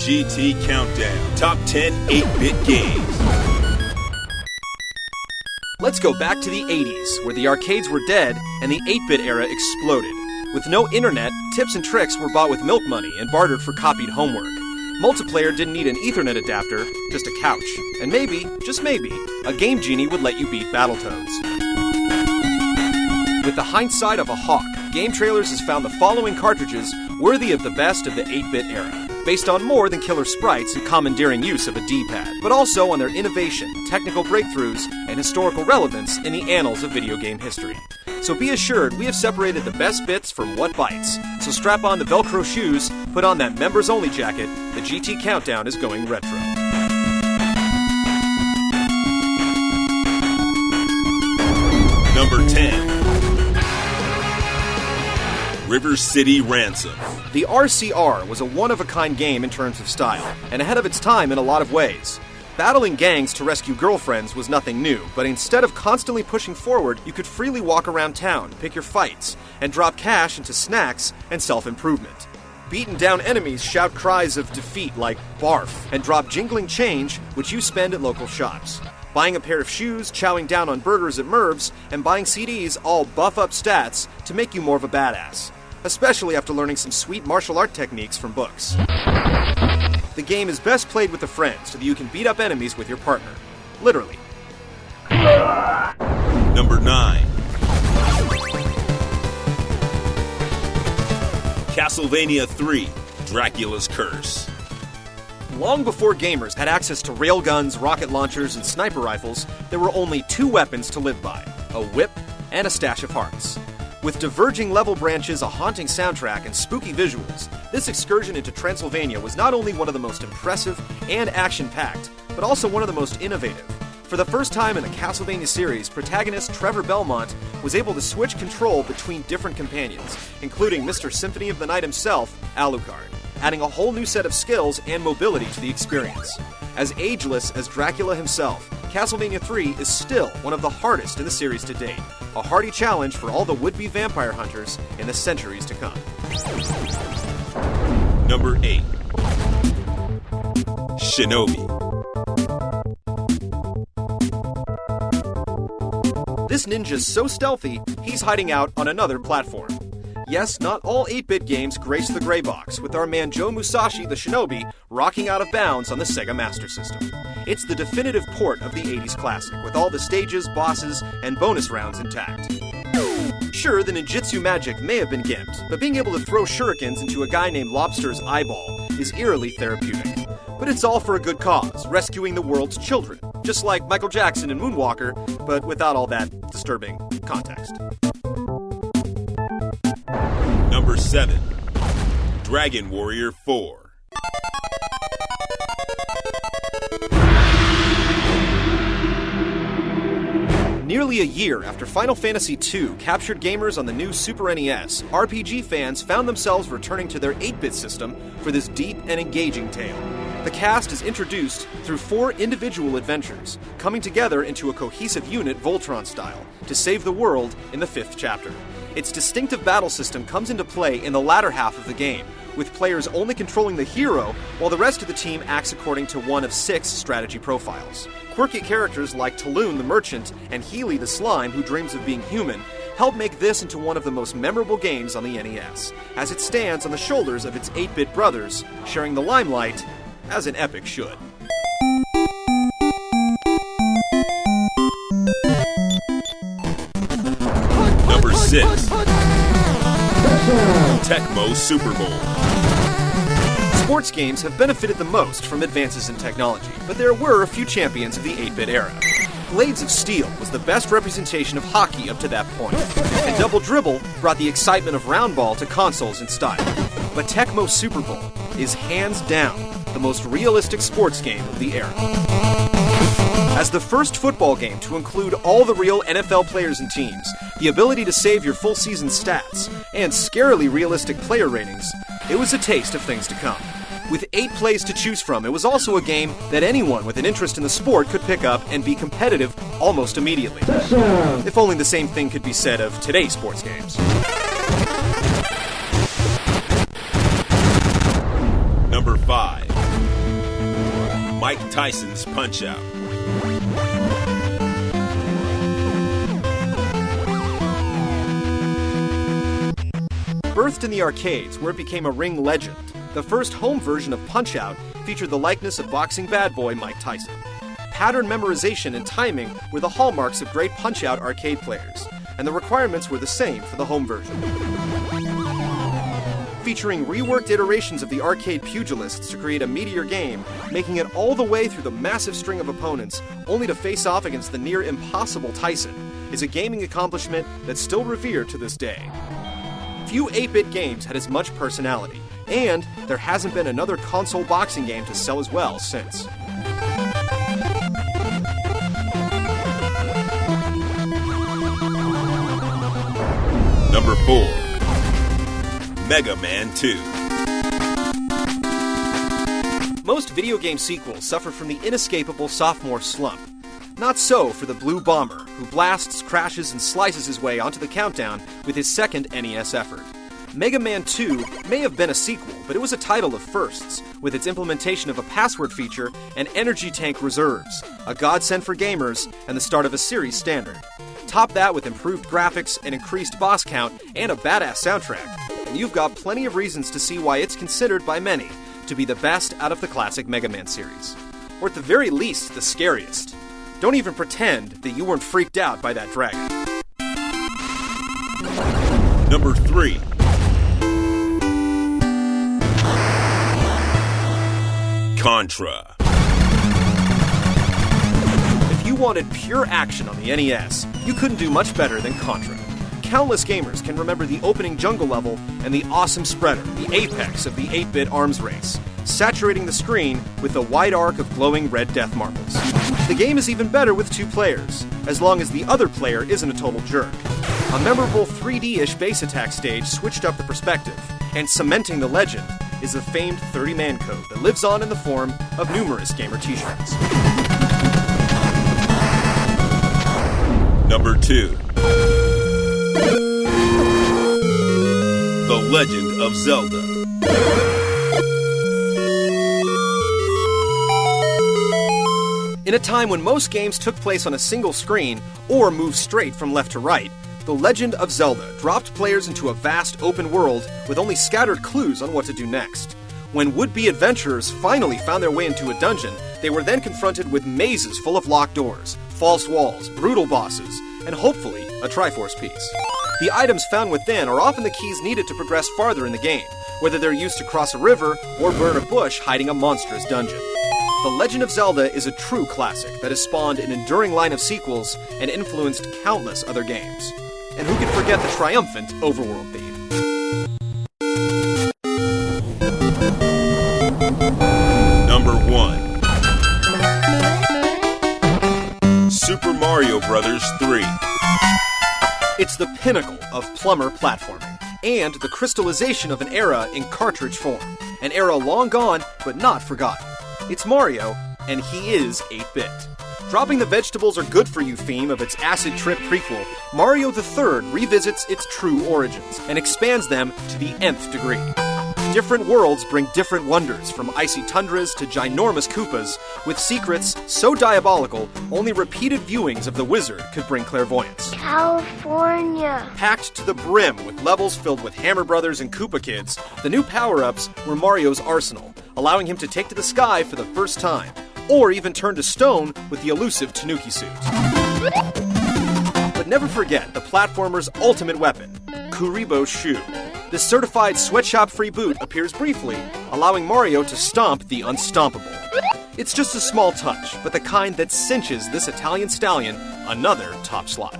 GT Countdown, Top 10 8-Bit Games. Let's go back to the 80s, where the arcades were dead and the 8-bit era exploded. With no internet, tips and tricks were bought with milk money and bartered for copied homework. Multiplayer didn't need an Ethernet adapter, just a couch. And maybe, just maybe, a Game Genie would let you beat Battletoads. With the hindsight of a hawk, GameTrailers has found the following cartridges worthy of the best of the 8-bit era, based on more than killer sprites and commandeering use of a D-pad, but also on their innovation, technical breakthroughs, and historical relevance in the annals of video game history. So be assured we have separated the best bits from what bites. So strap on the Velcro shoes, put on that members-only jacket, the GT Countdown is going retro. Number 10. River City Ransom. The RCR was a one-of-a-kind game in terms of style, and ahead of its time in a lot of ways. Battling gangs to rescue girlfriends was nothing new, but instead of constantly pushing forward, you could freely walk around town, pick your fights, and drop cash into snacks and self-improvement. Beaten down enemies shout cries of defeat like barf, and drop jingling change, which you spend at local shops. Buying a pair of shoes, chowing down on burgers at Merv's, and buying CDs all buff up stats to make you more of a badass. Especially after learning some sweet martial art techniques from books. The game is best played with a friend so that you can beat up enemies with your partner. Literally. Number 9. Castlevania 3, Dracula's Curse. Long before gamers had access to railguns, rocket launchers, and sniper rifles, there were only two weapons to live by, a whip and a stash of hearts. With diverging level branches, a haunting soundtrack, and spooky visuals, this excursion into Transylvania was not only one of the most impressive and action-packed, but also one of the most innovative. For the first time in the Castlevania series, protagonist Trevor Belmont was able to switch control between different companions, including Mr. Symphony of the Night himself, Alucard, adding a whole new set of skills and mobility to the experience. As ageless as Dracula himself, Castlevania 3 is still one of the hardest in the series to date, a hearty challenge for all the would-be vampire hunters in the centuries to come. Number 8. Shinobi. This ninja's so stealthy, he's hiding out on another platform. Yes, not all 8-bit games grace the gray box, with our man Joe Musashi the Shinobi rocking out of bounds on the Sega Master System. It's the definitive port of the 80s classic, with all the stages, bosses, and bonus rounds intact. Sure, the ninjutsu magic may have been gimped, but being able to throw shurikens into a guy named Lobster's eyeball is eerily therapeutic. But it's all for a good cause, rescuing the world's children, just like Michael Jackson in Moonwalker, but without all that disturbing context. Number 7. Dragon Warrior 4. Nearly a year after Final Fantasy II captured gamers on the new Super NES, RPG fans found themselves returning to their 8-bit system for this deep and engaging tale. The cast is introduced through 4 individual adventures, coming together into a cohesive unit Voltron style, to save the world in the 5th chapter. Its distinctive battle system comes into play in the latter half of the game, with players only controlling the hero, while the rest of the team acts according to one of 6 strategy profiles. Quirky characters like Taloon the Merchant and Healy the Slime who dreams of being human help make this into one of the most memorable games on the NES, as it stands on the shoulders of its 8-bit brothers, sharing the limelight as an epic should. Number 6. Tecmo Super Bowl. Sports games have benefited the most from advances in technology, but there were a few champions of the 8-bit era. Blades of Steel was the best representation of hockey up to that point, and Double Dribble brought the excitement of round ball to consoles in style. But Tecmo Super Bowl is hands down the most realistic sports game of the era. As the first football game to include all the real NFL players and teams, the ability to save your full season stats, and scarily realistic player ratings, it was a taste of things to come. With 8 plays to choose from, it was also a game that anyone with an interest in the sport could pick up and be competitive almost immediately. If only the same thing could be said of today's sports games. Number 5. Mike Tyson's Punch-Out! Birthed in the arcades, where it became a ring legend, the first home version of Punch-Out featured the likeness of boxing bad boy Mike Tyson. Pattern memorization and timing were the hallmarks of great Punch-Out arcade players, and the requirements were the same for the home version. Featuring reworked iterations of the arcade pugilists to create a meatier game, making it all the way through the massive string of opponents, only to face off against the near impossible Tyson, is a gaming accomplishment that's still revered to this day. Few 8-bit games had as much personality, and there hasn't been another console boxing game to sell as well since. Number 4. Mega Man 2. Most video game sequels suffer from the inescapable sophomore slump. Not so for the Blue Bomber, who blasts, crashes, and slices his way onto the countdown with his second NES effort. Mega Man 2 may have been a sequel, but it was a title of firsts, with its implementation of a password feature and energy tank reserves, a godsend for gamers, and the start of a series standard. Top that with improved graphics, an increased boss count, and a badass soundtrack, and you've got plenty of reasons to see why it's considered by many to be the best out of the classic Mega Man series. Or at the very least, the scariest. Don't even pretend that you weren't freaked out by that dragon. Number 3. Contra. If you wanted pure action on the NES, you couldn't do much better than Contra. Countless gamers can remember the opening jungle level and the awesome spreader, the apex of the 8-bit arms race, saturating the screen with the wide arc of glowing red death marbles. The game is even better with 2 players, as long as the other player isn't a total jerk. A memorable 3D-ish base attack stage switched up the perspective, and cementing the legend is the famed 30-man code that lives on in the form of numerous gamer t-shirts. Number 2. The Legend of Zelda. In a time when most games took place on a single screen or moved straight from left to right, The Legend of Zelda dropped players into a vast open world with only scattered clues on what to do next. When would-be adventurers finally found their way into a dungeon, they were then confronted with mazes full of locked doors, false walls, brutal bosses, and hopefully a Triforce piece. The items found within are often the keys needed to progress farther in the game, whether they're used to cross a river or burn a bush hiding a monstrous dungeon. The Legend of Zelda is a true classic that has spawned an enduring line of sequels and influenced countless other games. And who can forget the triumphant overworld theme? Number 1. Super Mario Bros. 3. It's the pinnacle of plumber platforming, and the crystallization of an era in cartridge form. An era long gone, but not forgotten. It's Mario, and he is 8-bit. Dropping the vegetables are good for you theme of its acid trip prequel, Mario III revisits its true origins and expands them to the nth degree. Different worlds bring different wonders, from icy tundras to ginormous Koopas, with secrets so diabolical only repeated viewings of The Wizard could bring clairvoyance. California. Packed to the brim with levels filled with Hammer Brothers and Koopa Kids, the new power-ups were Mario's arsenal, allowing him to take to the sky for the first time, or even turn to stone with the elusive Tanuki suit. But never forget the platformer's ultimate weapon, Kuribo's shoe. This certified sweatshop-free boot appears briefly, allowing Mario to stomp the unstompable. It's just a small touch, but the kind that cinches this Italian stallion another top slot.